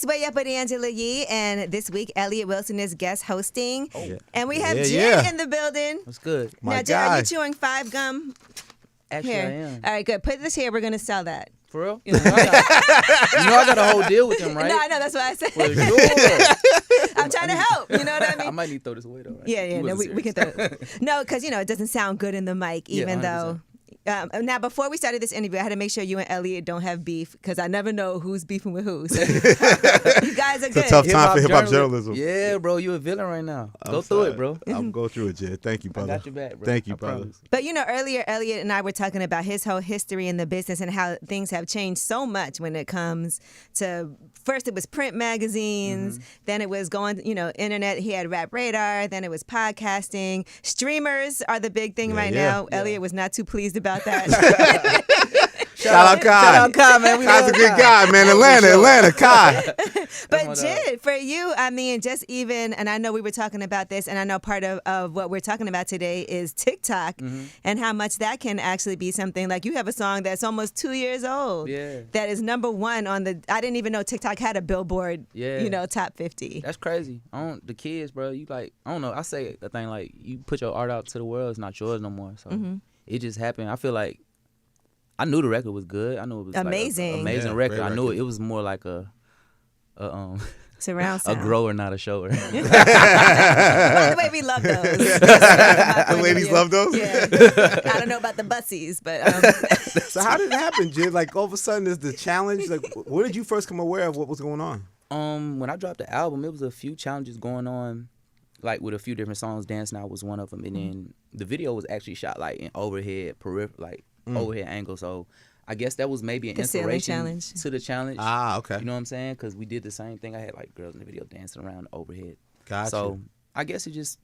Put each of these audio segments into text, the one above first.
It's Way Up with Angela Yee, and this week Elliot Wilson is guest hosting. Oh. Yeah. And we have JID in the building. That's good. Now, JID, are you chewing 5 gum? Actually, here. I am. All right, good. Put this here. We're going to sell that. For real? You know I got a whole deal with them, right? No, I know. That's what I said. For sure. I'm trying to help. You know what I mean? I might need to throw this away, though. Right? Yeah. No, we can throw it. No, because, it doesn't sound good in the mic, even though... now, before we started this interview, I had to make sure you and Elliot don't have beef because I never know who's beefing with who. So you guys are good. It's a tough time for hip-hop journalism. Yeah, bro, you a villain right now. Go through it, bro. I'm going through it, Jid. Thank you, brother. I got your back, bro. Thank you, brother. But, earlier, Elliot and I were talking about his whole history in the business and how things have changed so much when it comes to, first it was print magazines, then it was going, internet. He had Rap Radar, then it was podcasting. Streamers are the big thing right now. Yeah. Elliot was not too pleased about that. Shout out Kai. Shout out Kai, man. Kai's a good guy, man. Atlanta, Kai. But Jid, for you, just even, and I know we were talking about this, and I know part of what we're talking about today is TikTok and how much that can actually be something. Like you have a song that's almost 2 years old. Yeah. That is #1 on the, I didn't even know TikTok had a Billboard, top 50. That's crazy. The kids, bro, I don't know. I say a thing like, you put your art out to the world, it's not yours no more. So it just happened. I feel like, I knew the record was good. I knew it was amazing, like amazing record. I knew it was more like a surround sound. A grower, not a shower. By the way, we love those. The ladies love those? Yeah. I don't know about the bussies, but... So how did it happen, Jid? Like, all of a sudden, there's the challenge. Like, where did you first come aware of what was going on? When I dropped the album, it was a few challenges going on, like with a few different songs. Dance Now was one of them. And then the video was actually shot like in overhead, overhead angle. So I guess that was maybe an inspiration to the challenge. Ah, okay. You know what I'm saying? Because we did the same thing. I had like girls in the video dancing around overhead. Gotcha. So I guess it just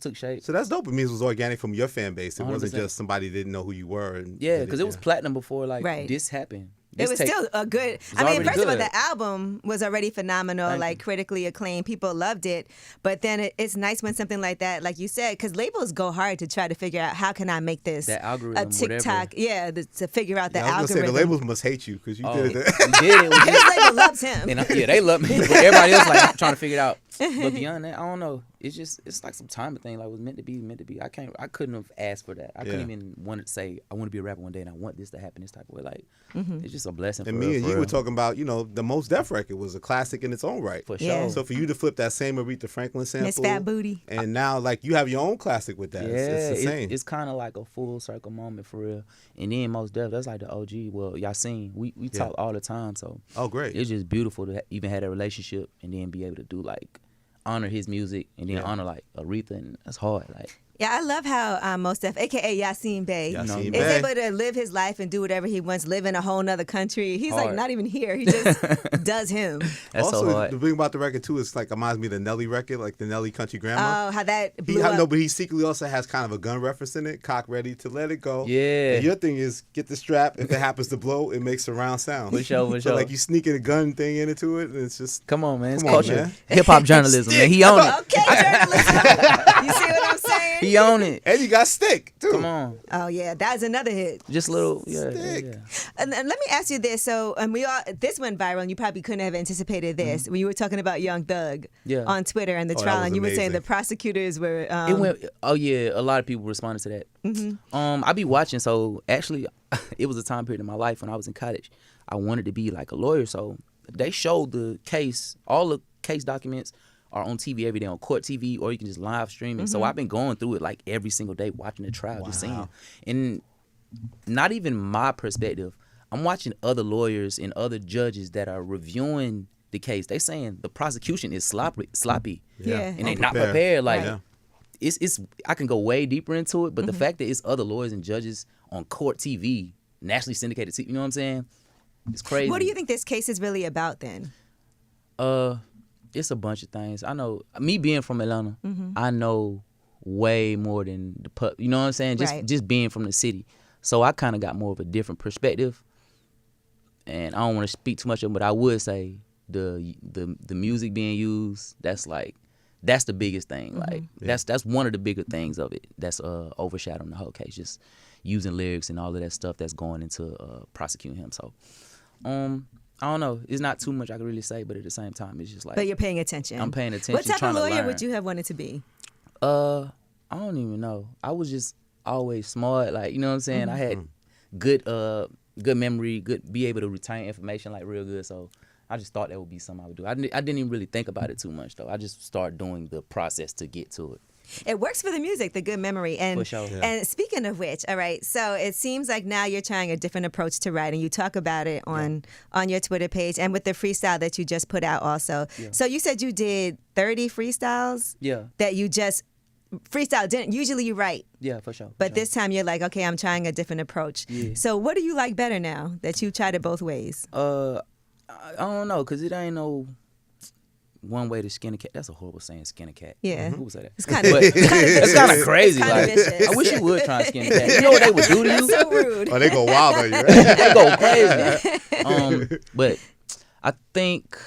took shape. So that's dope. It means it was organic from your fan base. It 100%. wasn't just somebody didn't know who you were. Yeah, because it was platinum before this happened. It was still a good. I mean, first of all, the album was already phenomenal, critically acclaimed. People loved it. But then it's nice when something like that, like you said, because labels go hard to try to figure out how can I make this a TikTok. To figure out the algorithm. I was gonna say the labels must hate you because you did it. We did it. His label loves him. And they love me. But everybody else like trying to figure it out. But beyond that, I don't know. It's like some time thing. Like it was meant to be. I couldn't have asked for that. I couldn't even want to say I want to be a rapper one day and I want this to happen this type of way. Like it's just a blessing. And me and you were talking about, the Mos Def record was a classic in its own right. For sure. So for you to flip that same Aretha Franklin sample, Miss Fat Booty, and now like you have your own classic with that. Yeah, it's insane. It's kind of like a full circle moment for real. And then Mos Def, that's like the OG. Well, y'all seen we talk all the time. So great. It's just beautiful to even have that relationship and then be able to do like honor his music and then honor like Aretha, and that's hard. Like. Yeah, I love how Mos Def, a.k.a. Yasin Bey, is able to live his life and do whatever he wants, live in a whole nother country. He's like not even here. He just does him. That's also, so hard. The thing about the record, too, is like reminds me of the Nelly record, like the Nelly Country Grandma. Oh, how that blew up. No, but he secretly also has kind of a gun reference in it, cock ready to let it go. Yeah. And your thing is get the strap. If it happens to blow, it makes surround sound. For sure. So like you sneaking a gun thing into it, and it's just... Come on, man. It's culture. Hip-hop journalism, man. He own it. Okay, journalism. You see what I'm saying? He own it. And you got Stick, too. Come on. Oh, yeah. That's another hit. Just little, Stick. Yeah. And let me ask you this. So, this went viral, and you probably couldn't have anticipated this. When you were talking about Young Thug on Twitter and the trial, and you were saying the prosecutors were... It went... Oh, yeah. A lot of people responded to that. I be watching, so actually, it was a time period in my life when I was in college. I wanted to be like a lawyer, so they showed the case, all the case documents are on TV every day, on Court TV, or you can just live stream it. So I've been going through it like every single day, watching the trial, just seeing. And not even my perspective. I'm watching other lawyers and other judges that are reviewing the case. They saying the prosecution is sloppy. Yeah. And they not prepared. Like it's I can go way deeper into it, but the fact that it's other lawyers and judges on Court TV, nationally syndicated TV, you know what I'm saying? It's crazy. What do you think this case is really about then? It's a bunch of things. I know, me being from Atlanta, I know way more than you know what I'm saying? Just being from the city. So I kind of got more of a different perspective. And I don't want to speak too much of it, but I would say the music being used, that's the biggest thing. Like that's one of the bigger things of it. That's overshadowing the whole case. Just using lyrics and all of that stuff that's going into prosecuting him. So I don't know. It's not too much I can really say, but at the same time, it's just like. But you're paying attention. I'm paying attention. What type trying of lawyer to learn. would you have wanted to be? I don't even know. I was just always smart. Like, you know what I'm saying? I had good memory, be able to retain information like real good. So I just thought that would be something I would do. I didn't even really think about it too much though. I just started doing the process to get to it. It works for the music, the good memory. And For sure. and speaking of which, all right, so it seems like now you're trying a different approach to writing. You talk about it on your Twitter page and with the freestyle that you just put out also. Yeah. So you said you did 30 freestyles? Yeah. That you just freestyle. Didn't usually you write. Yeah, for sure. But this time you're like, okay, I'm trying a different approach. Yeah. So what do you like better now that you tried it both ways? I don't know, cause it ain't no one way to skin a cat. That's a horrible saying, skin a cat. Yeah. Who would say that? It's kind of It's kind of crazy. It's kinda Like, vicious. I wish you would try and skin a cat. You know what they would do to you? so rude. Oh, they go wild on you, right? They go crazy. But I think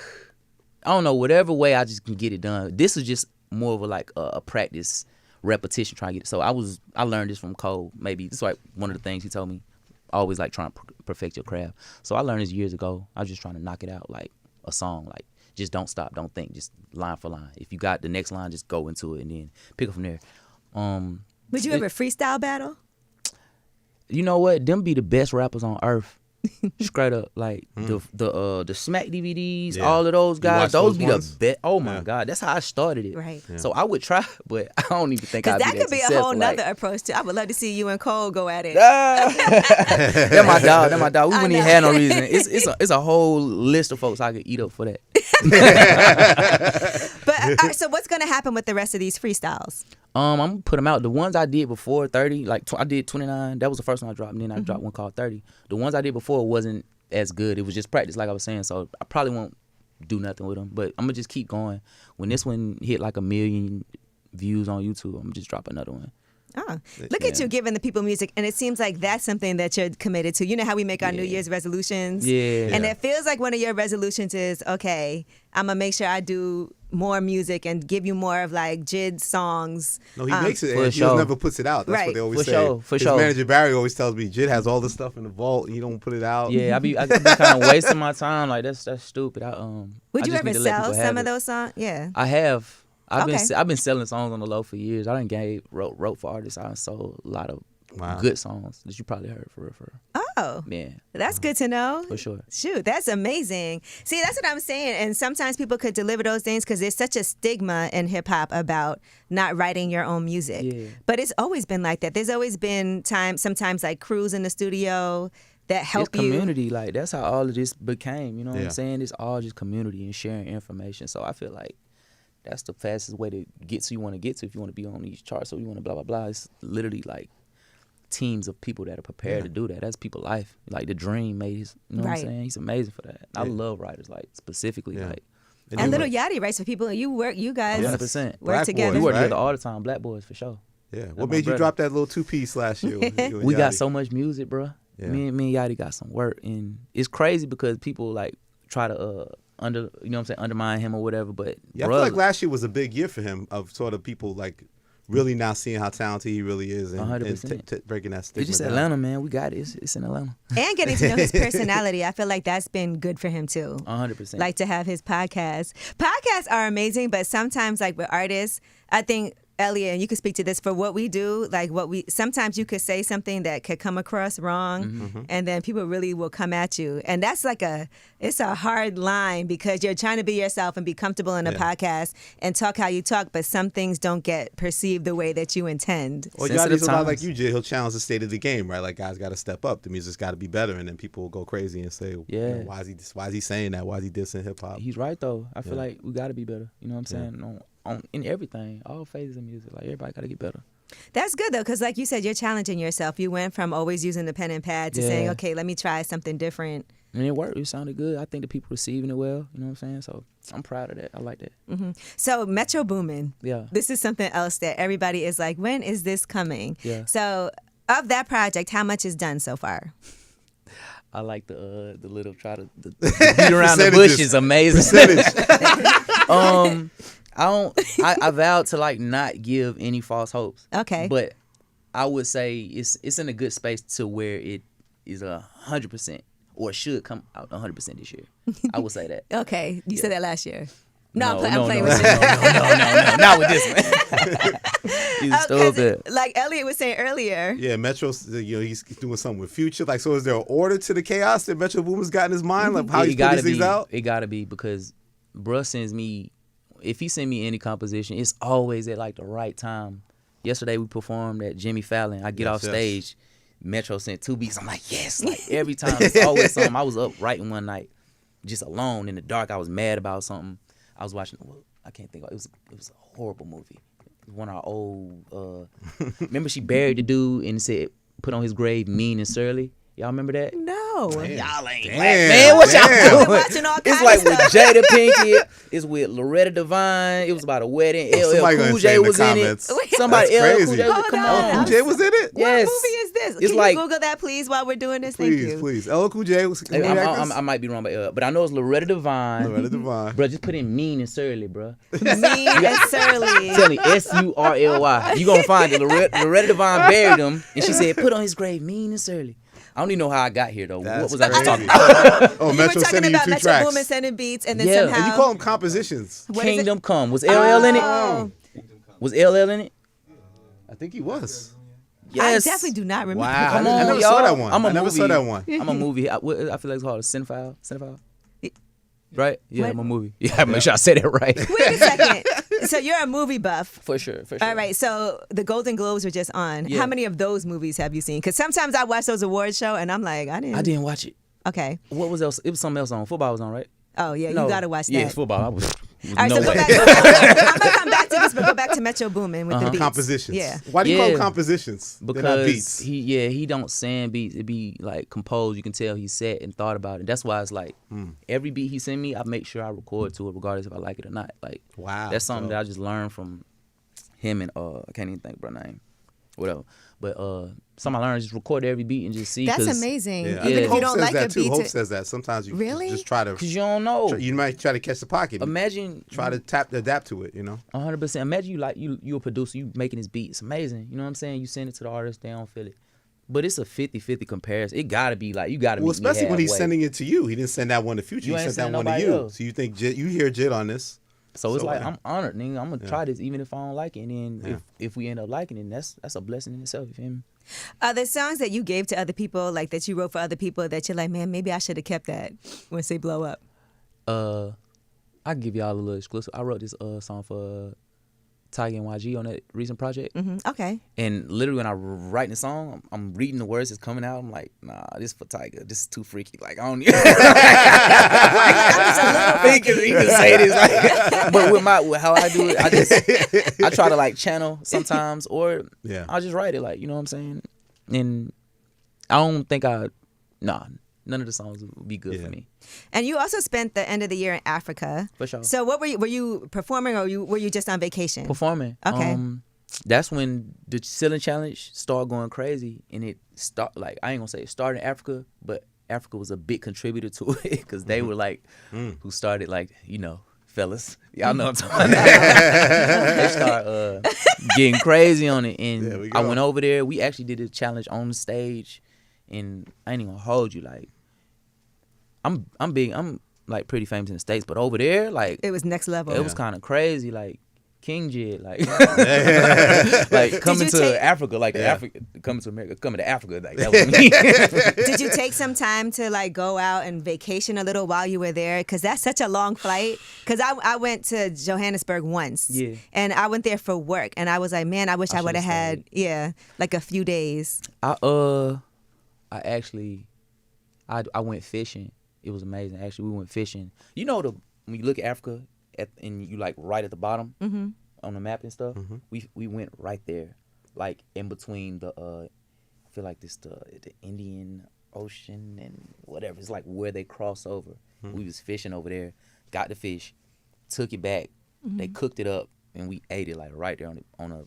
I don't know, whatever way I just can get it done. This is just more of a practice repetition trying to get it. So I learned this from Cole. Maybe this is like one of the things he told me. Always like trying to perfect your craft. So I learned this years ago. I was just trying to knock it out like a song. Like just don't stop, don't think, just line for line. If you got the next line, just go into it and then pick up from there. Would you ever freestyle battle? You know what? Them be the best rappers on earth. Straight up, like the Smack DVDs, all of those guys, those be ones? the best. Oh my God, that's how I started it. Right. Yeah. So I would try, but I don't even think I'd Because that be could be a successful. whole nother approach too. I would love to see you and Cole go at it. That's my dog. That's my dog. We I wouldn't even know. have no reason. It's a whole list of folks I could eat up for that. But all right, so what's gonna happen with the rest of these freestyles? I'm gonna put them out. The ones I did before 30, like I did 29. That was the first one I dropped, and then I dropped one called 30. The ones I did before wasn't as good. It was just practice, like I was saying. So I probably won't do nothing with them. But I'm gonna just keep going. When this one hit like 1 million views on YouTube, I'm gonna just drop another one. Oh, look at you giving the people music, and it seems like that's something that you're committed to. You know how we make our New Year's resolutions? Yeah. And it feels like one of your resolutions is, okay, I'm going to make sure I do more music and give you more of like JID songs. No, he makes it. For And he sure. just never puts it out. That's Right. what they always For say. sure, for His sure. manager Barrios always tells me JID has all the stuff in the vault and he don't put it out. Yeah, I be kind of wasting my time. Like that's stupid. Would I you just ever need to let sell people have some of it. those songs? Yeah. I have. I've Okay. been selling songs on the low for years. I done wrote for artists. I sold a lot of Wow. good songs that you probably heard for real. Oh, Yeah, that's good to know. for sure. Shoot, that's amazing. See, that's what I'm saying. And sometimes people could deliver those things because there's such a stigma in hip hop about not writing your own music. Yeah. But it's always been like that. There's always been sometimes like crews in the studio that help It's you. community. Like that's how all of this became. You know what Yeah. I'm saying? It's all just community and sharing information. So I feel like that's the fastest way to get to you want to get to if you want to be on these charts or you want to blah blah blah. It's literally like teams of people that are prepared to do that. That's people's life. Like the Dream made his, you know what Right. I'm saying? He's amazing for that. I love writers like specifically Yeah. like And Little Yachty writes for people. You guys 100%. work Black together. We Boys, work right? together all the time. Black Boys for sure. Yeah. my What made you brother. drop that little 2-piece last year? with you and We got Yachty? so much music, bro. Yeah. Me and Yachty got some work, and it's crazy because people like try to undermine him or whatever. But Yeah, I feel like last year was a big year for him of sort of people like really now seeing how talented he really is and 100%. breaking that stigma it's just down. Atlanta, man. We got it. It's in Atlanta. And getting to know his personality. I feel like that's been good for him too. 100%. Like to have his podcast. Podcasts are amazing, but sometimes like with artists, I think Elliot, and you could speak to this for what we do, like sometimes you could say something that could come across wrong and then people really will come at you. And that's like it's a hard line because you're trying to be yourself and be comfortable in a podcast and talk how you talk, but some things don't get perceived the way that you intend. Well, Sensitive Yachty's a lot times. like you, Jay. He'll challenge the state of the game, right? Like guys got to step up. The music's got to be better, and then people will go crazy and say, Yeah. why is he saying that? Why is he dissing hip hop? He's right though. I feel like we got to be better. You know what I'm saying? In everything, all phases of music, like everybody got to get better. That's good though, because like you said, you're challenging yourself. You went from always using the pen and pad to saying, okay, let me try something different. And it worked. It sounded good. I think the people receiving it well. You know what I'm saying? So I'm proud of that. I like that. So Metro Boomin. Yeah. This is something else that everybody is like, when is this coming? Yeah. So of that project, how much is done so far? I like the little the beat around the bush is amazing. I vowed to like not give any false hopes. Okay. But I would say it's in a good space to where it is 100% or should come out 100% this year. I would say that. Okay, you said that last year. No, I'm playing with you. no, not with this one. He's stupid. Like Elliot was saying earlier. Yeah, Metro, he's doing something with Future. Like, so is there an order to the chaos that Metro Boomin's got in his mind? Like, how he's putting these things out? It gotta be, because bruh sends me, if he send me any composition, it's always at like the right time. Yesterday we performed at Jimmy Fallon. I get off stage, Metro sent 2 beats. I'm like, yes, like every time. It's always something. I was up writing one night, just alone in the dark. I was mad about something. I was watching. I can't think of it. It was a horrible movie. One of our old. Remember, she buried the dude and said, "Put on his grave, mean and surly." Y'all remember that? No. Y'all ain't black, man. What y'all doing? Watching all It's kinds like of with stuff. Jada Pinkett. It's with Loretta Devine. It was about a wedding. Somebody LL gonna Cool say J in the was in it. comments. Somebody That's LL Cool crazy. J was, come Hold on. on. Cool J was in it? Yes. What movie is this? It's Can like- you Google that, please, while we're doing this? Thank you. Please. LL Cool J was I might be wrong, but I know it's Loretta Devine. Loretta Devine. Bro, just put in mean and surly, bro. Mean and surly. Tell me, S-U-R-L-Y. You gonna find it. Loretta Devine buried him, and she said, "Put on his grave, mean and surly." I don't even know how I got here though. That's what was I just talking crazy. about? Oh, You Metro were talking sending you about 2 Metro tracks. Boomin sending beats, and then Yeah. somehow. And you call them compositions. What is it? Kingdom Come. Was LL in it? Oh. Was LL in it? I think he was. Yes. I definitely do not remember. Wow. Come I on, never y'all. saw that one. I'm a I never movie. saw that one. I'm a movie. I feel like it's called a cinephile. Cinephile. Right? Yeah, What? I'm a movie. Yeah, make sure I said it right. Wait a second. So you're a movie buff. For sure. All right, so the Golden Globes were just on. Yeah. How many of those movies have you seen? Because sometimes I watch those awards show and I'm like, I didn't watch it. Okay. What was else? It was something else on. Football was on, right? Oh yeah, No. you gotta watch that. Yeah, football. I was All right, no so go way. back. I'm gonna come back to this, but go back to Metro Boomin with the beats. Compositions. Yeah. Why do you call them Yeah. compositions? They're not Because beats. he don't send beats. It be like composed. You can tell he sat and thought about it. That's why it's like every beat he send me, I make sure I record to it, regardless if I like it or not. Like Wow. that's something dope. that I just learned from him and I can't even think of her name, whatever. But something I learned is just record every beat and just see. That's 'cause- amazing. Yeah. Even if Hope you don't says like that a too. beat, Hope says that. Sometimes you Really? just try to. Cause you don't know. You might try to catch the pocket. Imagine Try to adapt to it. 100%. Imagine you a producer, you making this beat. It's amazing. You know what I'm saying? You send it to the artist, they don't feel it. But it's a 50-50 comparison. It gotta be like you gotta. Well, meet me especially when he's halfway. sending it to you. He didn't send that one to Future. You He ain't sent that sending one to nobody you. else. So you think you hear JID on this. So it's So, like yeah. I'm honored, nigga. I'm gonna try this even if I don't like it. And then if we end up liking it, that's a blessing in itself. You feel me? the songs that you gave to other people, like that you wrote for other people, that you're like, man, maybe I should have kept that once they blow up. I can give y'all a little exclusive. I wrote this song for Tiger and YG on that recent project. Okay. And literally when I writing the song, I'm reading the words that's coming out. I'm like, nah, this for Tiger. This is too freaky. Like I don't even think he can say this. Like, but with how I do it, I try to like channel sometimes, or I'll just write it. Like you know what I'm saying. And I don't think none of the songs would be good for me. And you also spent the end of the year in Africa. For sure. So what were you performing, or were you just on vacation? Performing. Okay. That's when the Seale challenge started going crazy, and it like I ain't gonna say it started in Africa, but Africa was a big contributor to it because they were like who started like fellas, y'all know what I'm talking about. They started getting crazy on it, and I went over there. We actually did a challenge on the stage, and I ain't even gonna hold you like I'm big. I'm like pretty famous in the States, but over there like It was next level. it was kind of crazy like. King JID, like coming to Africa, like coming to America, coming to Africa, like that was me. Did you take some time to like go out and vacation a little while you were there? Because that's such a long flight. Because I went to Johannesburg once, and I went there for work, and I was like, man, I wish I would have had like a few days. I went fishing. It was amazing. Actually, we went fishing. You know when you look at Africa. And you like right at the bottom on the map and stuff. We went right there, like in between the I feel like this the Indian Ocean and whatever. It's like where they cross over. We was fishing over there, got the fish, took it back. They cooked it up and we ate it like right there on a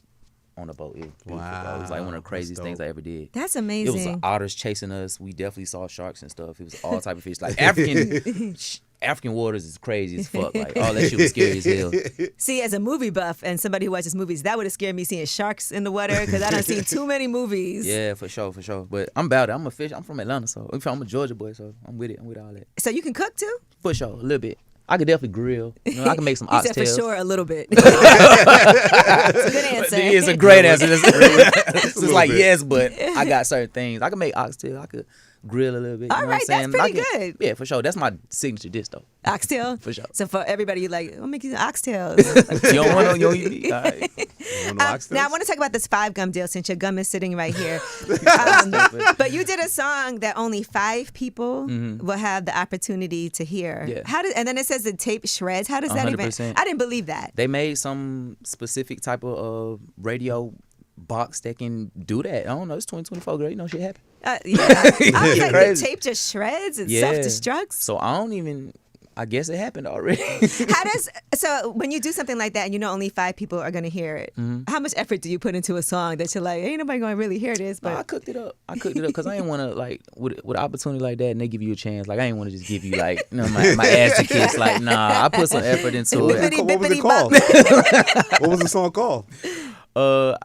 boat. It was beautiful, bro. It was like one of the craziest things I ever did. That's It amazing. was otters chasing us. We definitely saw sharks and stuff. It was all type of fish, like African African waters is crazy as fuck. Like all that shit was scary as hell. See, as a movie buff and somebody who watches movies, that would have scared me seeing sharks in the water because I don't see too many movies. Yeah, for sure. But I'm about it. I'm a fish. I'm from Atlanta, so I'm a Georgia boy, so I'm with it. I'm with all that. So you can cook too? For sure, a little bit. I could definitely grill. I can make some oxtails. He said for sure a little bit. It's a good answer. It's a great answer. It's just like yes, but I got certain things. I can make oxtail. I could grill a little bit. All right, that's pretty good. Yeah, for sure. That's my signature dish though. Oxtail? For sure. So for everybody, you're like, I'll make you oxtails. You don't want no you all right. Now I want to talk about this 5-gum deal since your gum is sitting right here. But you did a song that only 5 people will have the opportunity to hear. Yeah. And then it says the tape shreds. How does that 100%. even? I didn't believe that. They made some specific type of radio box that can do that. I don't know. It's 2024, girl. You know shit happen. Yeah. I was like, the tape just shreds and self-destructs. So I guess it happened already. So when you do something like that and you know only 5 people are going to hear it, how much effort do you put into a song that you're like, ain't nobody going to really hear this? But I cooked it up because I didn't want to like with an opportunity like that and they give you a chance. Like I ain't want to just give you like my ass to kiss. Like nah, I put some effort into it. What was it called? What was the song called? I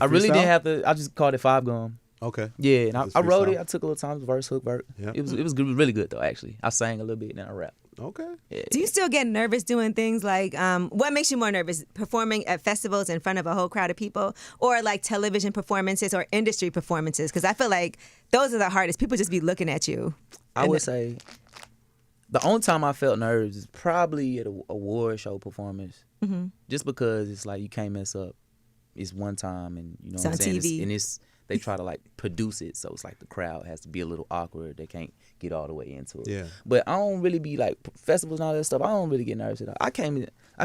really didn't have to. I just called it 5-gum. Okay. Yeah, and I wrote it. I took a little time, verse, hook, verse. Yep. It was good, really good though. Actually, I sang a little bit and then I rapped. Okay. Yeah. Do you still get nervous doing things like what makes you more nervous? Performing at festivals in front of a whole crowd of people, or like television performances or industry performances? Because I feel like those are the hardest. People just be looking at you. I would say the only time I felt nervous is probably at a award show performance, just because it's like you can't mess up. It's one time, and you know It's what I'm on saying. TV. They try to like produce it, so it's like the crowd has to be a little awkward. They can't get all the way into it. Yeah. But I don't really be like festivals and all that stuff. I don't really get nervous at all. I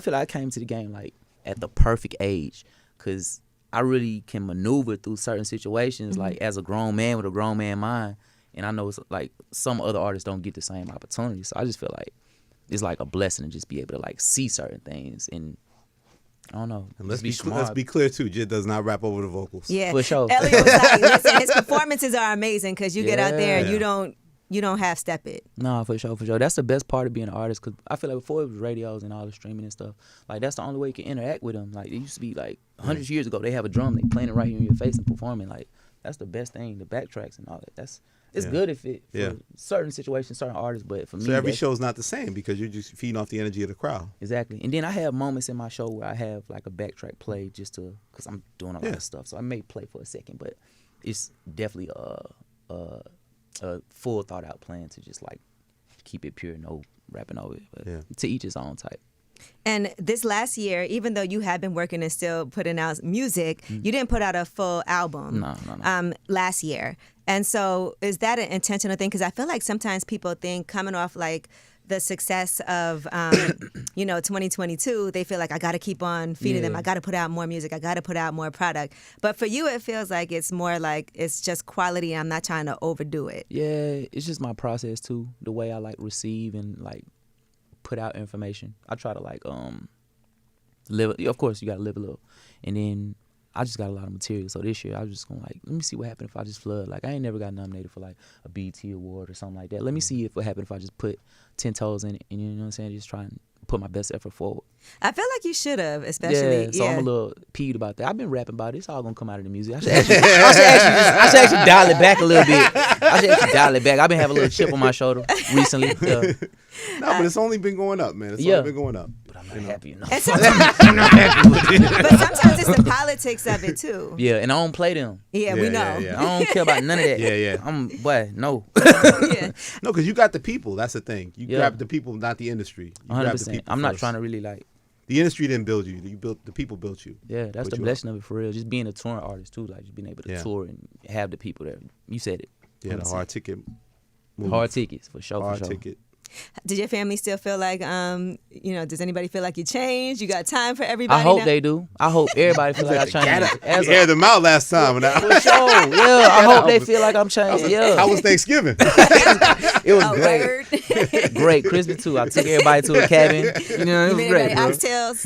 feel like I came to the game like at the perfect age, cause I really can maneuver through certain situations like as a grown man with a grown man mind. And I know it's like some other artists don't get the same opportunity. So I just feel like it's like a blessing to just be able to like see certain things and. I don't know. And let's be clear too. JID does not rap over the vocals. Yeah, for sure. Elliot was like, listen, his performances are amazing because you get out there and you don't half step it. No, for sure. That's the best part of being an artist because I feel like before it was radios and all the streaming and stuff, like that's the only way you can interact with them. Like it used to be like hundreds of years ago, they have a drum, they playing it right here in your face and performing. Like that's the best thing. The backtracks and all that. It's good if it for certain situations, certain artists, but for me, so every show's not the same because you're just feeding off the energy of the crowd. Exactly, and then I have moments in my show where I have like a backtrack play just to because I'm doing a lot of stuff, so I may play for a second, but it's definitely a full thought out plan to just like keep it pure, no rapping over it, but to each his own type. And this last year, even though you have been working and still putting out music, you didn't put out a full album. No. Last year. And so is that an intentional thing? Because I feel like sometimes people think coming off like the success of, 2022, they feel like I got to keep on feeding them. I got to put out more music. I got to put out more product. But for you, it feels like it's more like it's just quality. I'm not trying to overdo it. Yeah, it's just my process too. The way I like receive and like put out information. I try to like live. Of course, you got to live a little, and then I just got a lot of material. So this year, I was just gonna like let me see what happened if I just flood. Like I ain't never got nominated for like a BET award or something like that. Let me see what happened if I just put 10 toes in it, and you know what I'm saying, just try and put my best effort forward. I feel like you should have, especially. Yeah, so I'm a little peeved about that. I've been rapping about it. It's all gonna come out of the music. I should actually dial it back a little bit. I've been having a little chip on my shoulder recently. No, but it's only been going up, man. It's only been going up. But I'm not happy enough. I'm not happy with it. But sometimes it's the politics of it too. Yeah, and I don't play them. Yeah, we know. Yeah. I don't care about none of that. Yeah. No. No, because you got the people. That's the thing. You grab the people, not the industry. 100%. I'm not trying to really like. The industry didn't build you. The people built you. Yeah, that's the blessing of it for real. Just being a touring artist too, like just being able to tour and have the people there. You said it. Yeah, the hard ticket. Hard tickets for sure. Hard ticket. Did your family still feel like, does anybody feel like you changed? You got time for everybody? I hope they do. I hope everybody feels like I changed. You aired them out last time. For sure. Yeah, I hope they feel like I'm changed. Yeah. How was Thanksgiving? It was great. Great. Crispy too. I took everybody to a cabin. You know, it was great. Oxtails.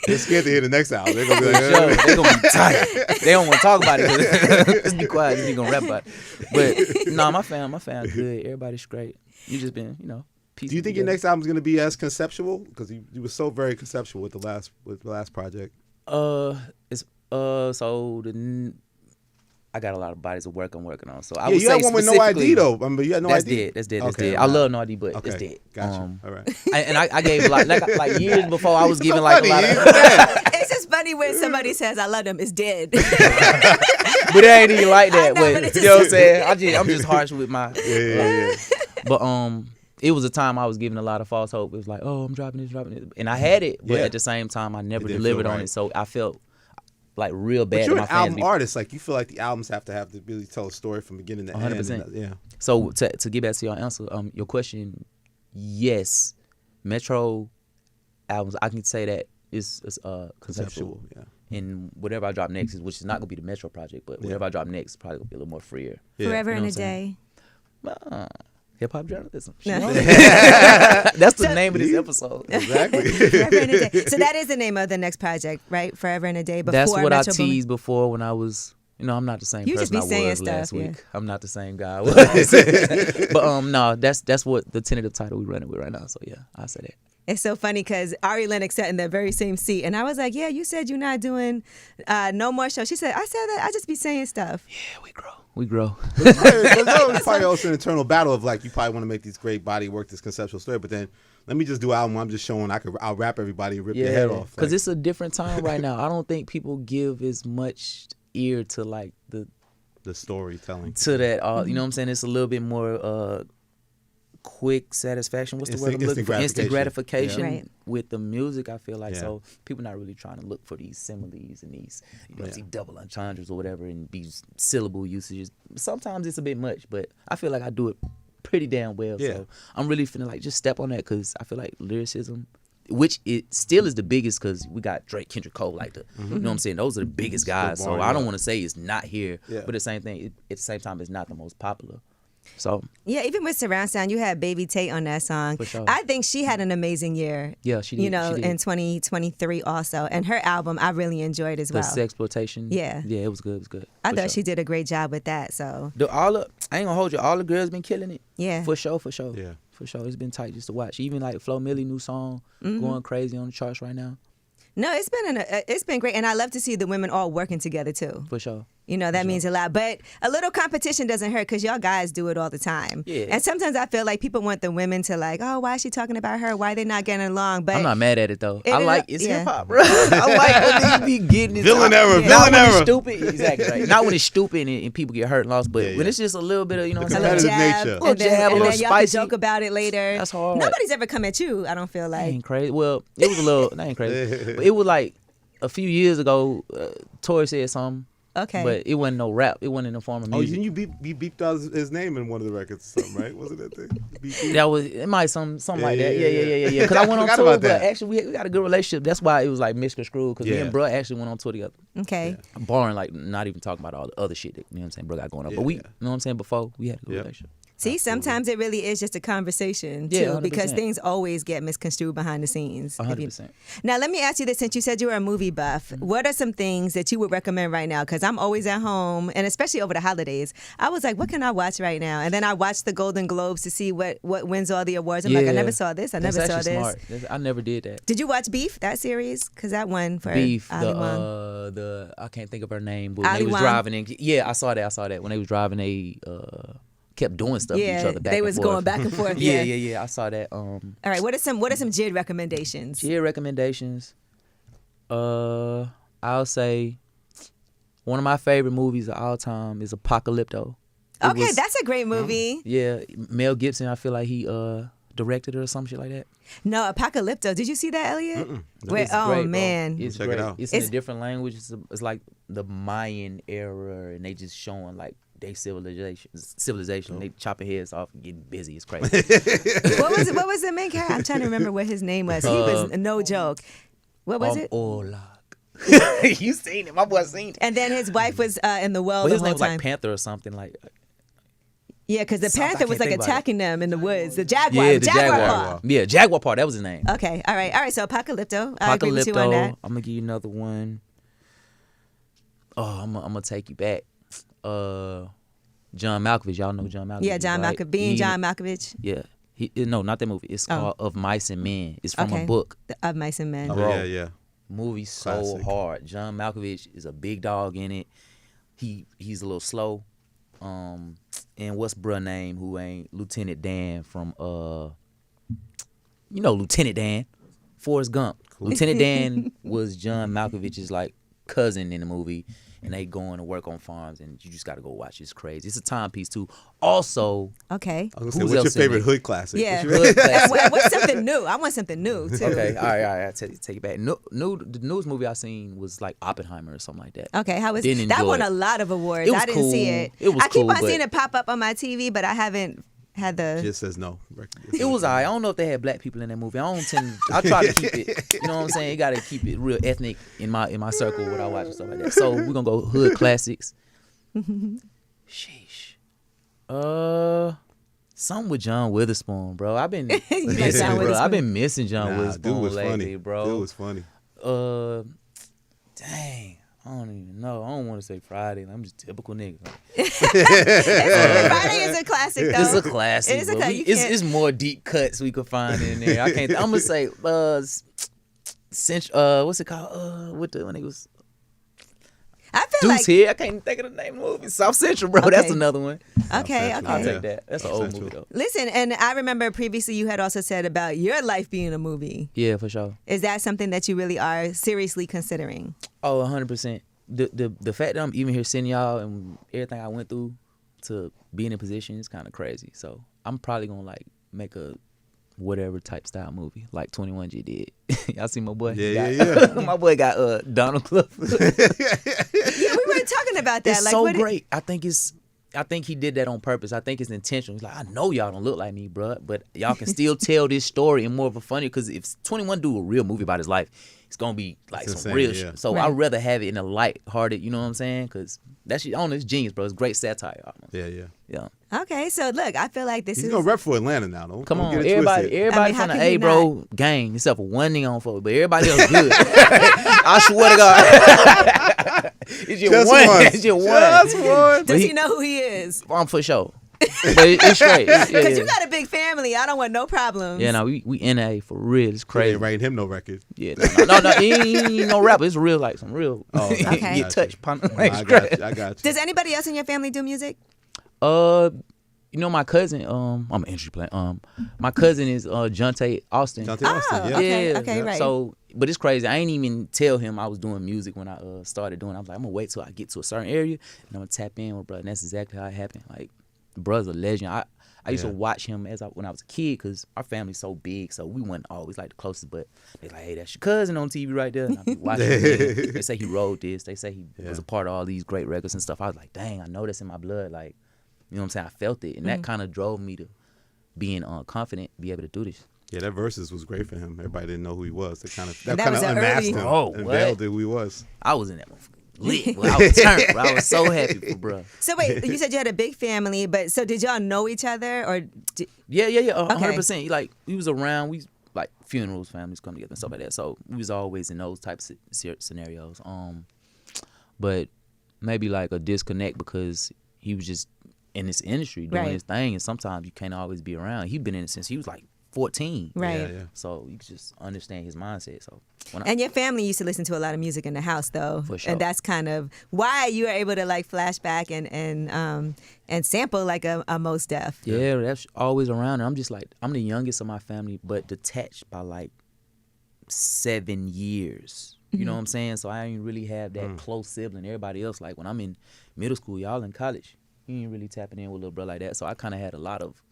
They're scared to hear the next album. They're gonna be like, they're gonna be tight. They don't want to talk about it. Just be quiet. Just be gonna rap about it. But no, my fam good. Everybody's great. You just been, piece. Do you think your next album is going to be as conceptual? Because you were so very conceptual with the last project. It's I got a lot of bodies of work I'm working on. So I would say you had one with No ID though. I mean, you had No ID. That's dead. That's okay, dead. I love No ID, but it's dead. Gotcha. All right. I gave a lot, like years before I was giving like a lot of. It's just funny when somebody says I love them. It's dead. But it ain't even like that. But you know what I'm saying? I'm just harsh with my. Yeah. But it was a time I was giving a lot of false hope. It was like, oh, I'm dropping this, and I had it, but at the same time, I never delivered on it. So I felt like real bad. But you're my an fans album artist. Like you feel like the albums have to really tell a story from beginning to 100%. End. Yeah. So to get back to your answer, your question, yes, Metro albums. I can say that is conceptual. Yeah. And whatever I drop next which is not gonna be the Metro project, but whatever I drop next is probably gonna be a little more freer. Yeah. Forever in a Day. Hip hop journalism. That's the name of this episode. Exactly. Forever in a Day. So that is the name of the next project, right? Forever in a Day. Before that's what Metro I teased before when I was. I'm not the same you person just be I was saying last stuff, week. Yeah. I'm not the same guy I was. But no, that's what the tentative title we're running with right now. So yeah, I say that. It's so funny because Ari Lennox sat in that very same seat, and I was like, "Yeah, you said you're not doing no more shows." She said, "I said that. I just be saying stuff." Yeah, we grow. There's probably also an internal battle of like you probably want to make these great body work, this conceptual story, but then let me just do an album. I'm just showing I'll rap everybody and rip their head off. Because it's a different time right now. I don't think people give as much ear to like the storytelling to that. You know what I'm saying? It's a little bit more. Quick satisfaction. What's the word I'm looking for? Instant gratification with the music. I feel like so people not really trying to look for these similes and these see double entendres or whatever and these syllable usages. Sometimes it's a bit much, but I feel like I do it pretty damn well. Yeah. So I'm really feeling like just step on that because I feel like lyricism, which it still is the biggest because we got Drake, Kendrick Cole, like the you know what I'm saying. Those are the biggest guys. So I don't want to say it's not here, but the same thing. At the same time, it's not the most popular. So yeah, even with surround sound, you had Baby Tate on that song. For sure. I think she had an amazing year. Yeah, she did. In 2023 also, and her album I really enjoyed as well. The Sexploitation. Yeah, it was good. It was good. I thought she did a great job with that. So I ain't gonna hold you. All the girls been killing it. Yeah, for sure. Yeah, for sure. It's been tight just to watch. Even like Flo Milli new song going crazy on the charts right now. No, it's been great, and I love to see the women all working together too. For sure. That means a lot. But a little competition doesn't hurt because y'all guys do it all the time. Yeah. And sometimes I feel like people want the women to like, oh, why is she talking about her? Why are they not getting along? But I'm not mad at it though. It's hip hop, bro. I like when niggas be getting it. Villain error. Stupid. Exactly. Right. Not when it's stupid and people get hurt and lost, but when it's just a little bit of a little jab, nature. A little jab, a little spicy. Y'all can joke about it later. That's hard. Nobody's ever come at you. I don't feel like. That ain't crazy. Well, it was a little. That ain't crazy. But it was like a few years ago. Tory said something. Okay. But it wasn't no rap. It wasn't in the form of music. Oh, didn't you beeped out his name in one of the records or something, right? Wasn't that thing? That was, it might something like that. Yeah. Because I went on tour, but actually we got a good relationship. That's why it was like misconstrued because me and bro actually went on tour together. Okay. Barring like not even talking about all the other shit that, you know what I'm saying, bro got going on. But we, you know what I'm saying, before we had a good relationship. See, sometimes it really is just a conversation, too, because things always get misconstrued behind the scenes. 100%. Now, let me ask you this. Since you said you were a movie buff, what are some things that you would recommend right now? Because I'm always at home, and especially over the holidays, I was like, what can I watch right now? And then I watched the Golden Globes to see what wins all the awards. I'm like, I never saw this. I never saw this. Smart. I never did that. Did you watch Beef, that series? Because that won for Beef, Ali I can't think of her name, but when they was driving in, I saw that. When they was driving, they kept doing stuff to each other back and forth. They was going back and forth. Yeah. I saw that. All right, what are some JID recommendations? JID recommendations. I'll say one of my favorite movies of all time is Apocalypto. Okay, that's a great movie. Mel Gibson. I feel like he directed it or some shit like that. No, Apocalypto. Did you see that, Elliot? It's great, man, it's check great. it out. It's in a different language. It's like the Mayan era, and they just showing like they civilization. They chopping heads off and getting busy. It's crazy. What was the main character? I'm trying to remember what his name was. He was no joke. What was it? You seen it? My boy seen it. And then his wife was in the well. His name was like Panther or something like. Yeah, because the panther was like attacking them in the woods. The jaguar. Yeah, the jaguar paw. Yeah, Jaguar Paw. That was his name. Okay, all right. So Apocalypto. I agree with you on that. I'm gonna give you another one. Oh, I'm gonna take you back. John Malkovich. Y'all know John Malkovich. Yeah, John right? Malkovich. John Malkovich. Yeah, No, not that movie. It's called Of Mice and Men. It's from a book. Of Mice and Men. Bro, yeah. Movie so Classic. hard. John Malkovich is a big dog in it. He's a little slow. And what's bruh name who ain't Lieutenant Dan from Lieutenant Dan, Forrest Gump. Cool. Lieutenant Dan was John Malkovich's like cousin in the movie, and they going to work on farms, and you just got to go watch. It's crazy. It's a timepiece too. Also, okay. I was gonna say, what's your favorite hood classic? Yeah, hood classic. What's something new? I want something new too. Okay, all right. Take it back. The newest movie I seen was like Oppenheimer or something like that. Okay, how was Didn't that? enjoy Won it. a lot of awards. It was I didn't see cool. it. It was I keep cool, on but- seeing it pop up on my TV, but I haven't had the. Just says no. It was alright. I don't know if they had black people in that movie. I try to keep it. You know what I'm saying? You gotta keep it real ethnic in my circle when I watch and stuff like that. So we're gonna go hood classics. Sheesh. Something with John Witherspoon, bro. I've been missing, John bro. Witherspoon? I've been missing John Dude Witherspoon was lately, funny, bro. Dude was funny. Dang. I don't even know. I don't want to say Friday. I'm just typical nigga. Friday is a classic though. It's a classic. It is a but classic. it's more deep cuts we could find in there. I can't. I'm gonna say what's it called? When it was I feel Deuce like here. I can't think of the name of the movie. South Central, bro. That's Okay. another one. okay. Central, I'll Okay. take that. That's an old movie though. Listen, and I remember previously you had also said about your life being a movie. Yeah, for sure. Is that something that you really are seriously considering? Oh, 100%. The fact that I'm even here seeing y'all and everything I went through to be in a position is kind of crazy. So I'm probably gonna like make a whatever type style movie like 21G did. Y'all see my boy? Yeah. My boy got Donald Glover. Yeah, we were talking about that. It's like, so what great. I think he did that on purpose. I think it's intentional. He's like, I know y'all don't look like me, bruh, but y'all can still tell this story in more of a funny. Because if 21 do a real movie about his life, it's gonna be like It's some insane, real yeah. shit. So Right. I'd rather have it in a light-hearted. You know what I'm saying? Because that shit, I don't know, it's genius, bro. It's great satire. Almost. Yeah. Yeah. Okay, so look, I feel like this He's is. gonna rep for Atlanta now. Don't Come don't on, get it everybody twisted. I mean, how from the can you A bro gang, except for one nigga on foot, but everybody else good. I swear to God, it's your Just one. one. It's your one. Just one. Does he know who he is? I'm for sure. But it's straight. Yeah, Because you yeah. got a big family. I don't want no problems. Yeah, no, we NA for real. It's They crazy. ain't writing him no record. Yeah, no, he ain't no rapper. It's real, like some real. Okay. Get touched, pun. I got you. Does anybody else in your family do music? My cousin. I'm an entry player. My cousin is Jonte Austin. Jonte Austin, yeah. Okay, right. So, but it's crazy. I ain't even tell him I was doing music when I started doing it. I was like, I'm gonna wait till I get to a certain area and I'm gonna tap in with brother. And that's exactly how it happened. Like, brother's a legend. I used to watch him when I was a kid because our family's so big, so we weren't always like the closest. But they like, hey, that's your cousin on TV right there. And I be watching him. They say he wrote this. They say he was a part of all these great records and stuff. I was like, dang, I know that's in my blood. Like, you know what I'm saying? I felt it, and that kind of drove me to being confident, be able to do this. Yeah, that verses was great for him. Everybody didn't know who he was. That kind And of that was an unmasked early- him, Bro, what? unveiled who he was. I was in that motherfucker lit. Bro. I was turned. Bro. I was so happy for bro. So wait, you said you had a big family, but so did y'all know each other or? Yeah, 100%. Okay. Like we was around. We like funerals, families come together and stuff like that. So we was always in those types of scenarios. But maybe like a disconnect because he was just in this industry doing Right. his thing, and sometimes you can't always be around. He'd been in it since he was like 14. Right. Yeah. So you could just understand his mindset. So And your family used to listen to a lot of music in the house, though, For sure. and that's kind of why you were able to like flashback and sample like a Mos Def. Yeah, that's always around. And I'm just like, I'm the youngest of my family, but detached by like 7 years. You know what I'm saying? So I ain't really have that close sibling. Everybody else, like when I'm in middle school, y'all in college, you ain't really tapping in with a little bro like that. So I kind of had a lot of,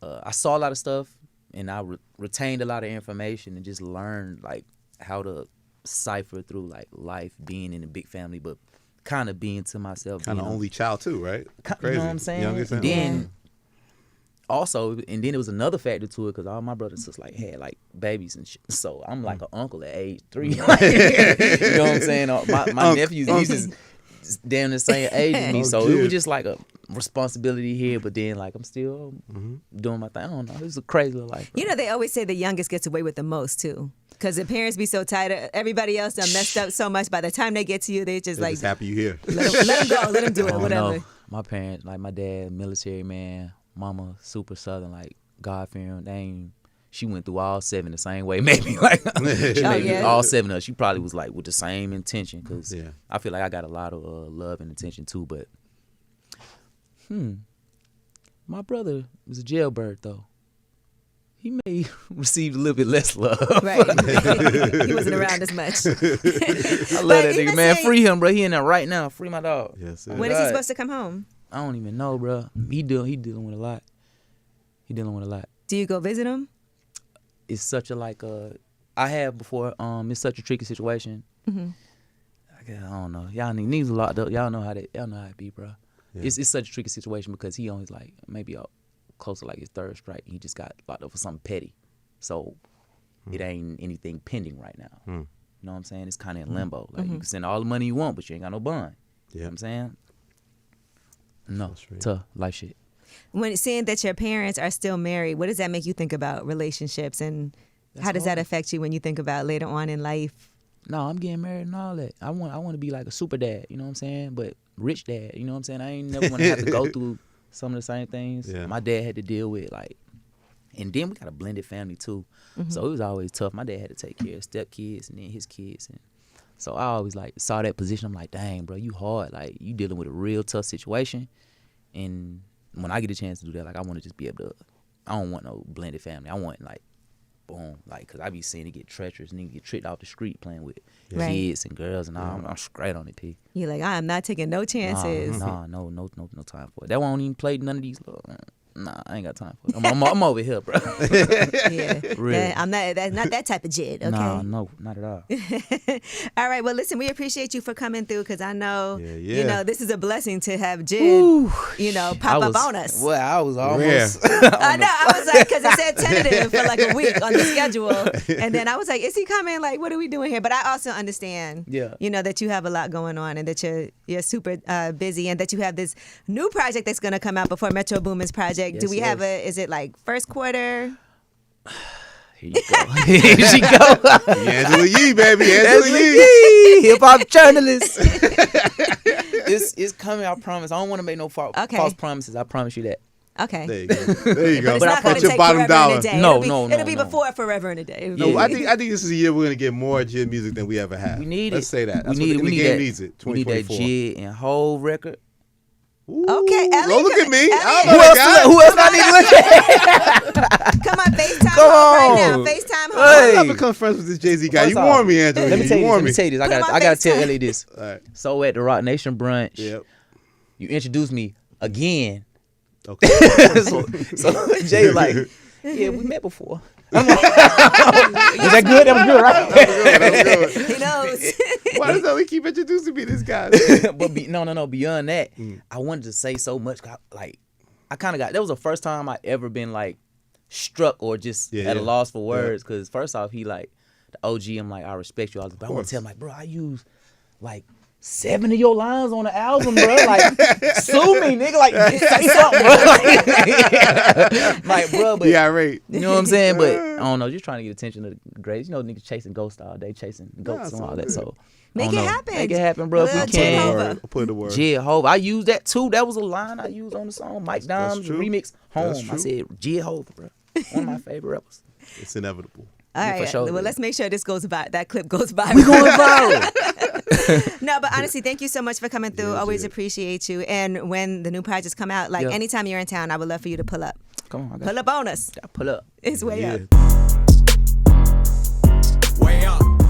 I saw a lot of stuff, and I retained a lot of information and just learned like how to cipher through like life, being in a big family, but kind of being to myself. Kind of being a- only child too, right? You know what I'm saying? Youngest And and then and then it was another factor to it because all my brothers just like had like babies and shit. So I'm like an uncle at age 3. Like, you know what I'm saying? My nephews, nieces, damn the same age as me. So it was just like a responsibility here, but then like I'm still doing my thing. I don't know. It was a crazy little life. Bro. You know, they always say the youngest gets away with the most too, because the parents be so tight. Everybody else done messed up so much. By the time they get to you, they just They're like just happy you here. let them go, let them do it, I don't whatever. know. My parents, like my dad, military man, mama, super Southern, like God-fearing. She went through all 7 the same way, maybe. Like she all 7 of us. She probably was like with the same intention, because I feel like I got a lot of love and attention too. But my brother was a jailbird though. He may receive a little bit less love. Right. He wasn't around as much. I love that nigga, man. Free him, bro. He in there right now. Free my dog. Yes, when is he supposed to come home? I don't even know, bro. He dealing with a lot. Do you go visit him? It's such a I have before. It's such a tricky situation. Mm-hmm. I don't know. Y'all needs a lot though. Y'all know how it be, bro. Yeah. It's such a tricky situation because he only like maybe close to like his 3rd strike. He just got locked up for something petty, so it ain't anything pending right now. You know what I'm saying? It's kind of in limbo. Like you can send all the money you want, but you ain't got no bond. You know what I'm saying? No, tough life shit. When seeing that your parents are still married, what does that make you think about relationships, and how does that affect you when you think about later on in life? No, I'm getting married and all that. I want to be like a super dad, you know what I'm saying? But rich dad, you know what I'm saying? I ain't never want to have to go through some of the same things my dad had to deal with, like, and then we got a blended family too, so it was always tough. My dad had to take care of stepkids and then his kids, and so I always like saw that position. I'm like, dang, bro, you hard, like you dealing with a real tough situation, and when I get a chance to do that, like I want to just be able to. I don't want no blended family. I want like, boom, like, cause I be seeing it get treacherous, nigga get tricked off the street playing with kids and girls, and I'm straight on it, P. You're like, I am not taking no chances. Nah, no time for it. That won't even play none of these little. Nah, I ain't got time for it. I'm over here, bro. Yeah, I'm not. That's not that type of JID. Okay. Nah, no, not at all. All right. Well, listen, we appreciate you for coming through, because I know, you know, this is a blessing to have JID, you know, pop up on us. Well, I was almost. I know. I was like, because it said tentative for like a week on the schedule, and then I was like, is he coming? Like, what are we doing here? But I also understand, you know, that you have a lot going on, and that you're super busy, and that you have this new project that's going to come out before Metro Boomin's project. Do we have is it like first quarter? Here you go. Here she go. Angela Yee, baby. Angela Yee. Hip hop journalist. It's coming, I promise. I don't want to make no false promises. I promise you that. Okay. There you go. There you go. But it's not going to take bottom dollar. No, it'll be before forever and a day. No, I think this is a year we're going to get more JID music than we ever have. We need Let's say that. That's we what the game needs it. We need that JID and whole record. Ooh, okay, Elliot, don't look at me. Who else I need to look at? Come on, FaceTime right now. FaceTime home. Hey. I've become friends with this Jay-Z guy. You warned me, Angela. Let me tell you this. I got to tell Ellie this. All right. So at the Rock Nation brunch, you introduced me again. Okay. so Jay like, yeah, we met before. Is that good? That was good, right? That was good. He knows. Why does Ellie keep introducing me to this guy? But no. Beyond that, I wanted to say so much. Like, I kind of got. That was the first time I ever been like struck or just at a loss for words. Because first off, he like the OG. I'm like, I respect you all, but I want to tell him like, bro, I use like 7 of your lines on the album, bro. Like, sue me, nigga. Like, say something, bro. Like, bro, but irate. You know what I'm saying? But I don't know, just trying to get attention to the grades. You know, niggas chasing ghosts all day, chasing goats and all that. So make it happen. Make it happen, bro. If we can. Put the word. JID Hov. I used that too. That was a line I used on the song. Mike Dime's remix, Home. I said JID Hov, bro. One of my favorite rappers. It's inevitable. All right. Sure, well, let's make sure this goes by. That clip goes by. We going viral. No, but honestly, thank you so much for coming through. Always appreciate you. And when the new projects come out, like anytime you're in town, I would love for you to pull up. Come on, pull up on us. Pull up. It's way up.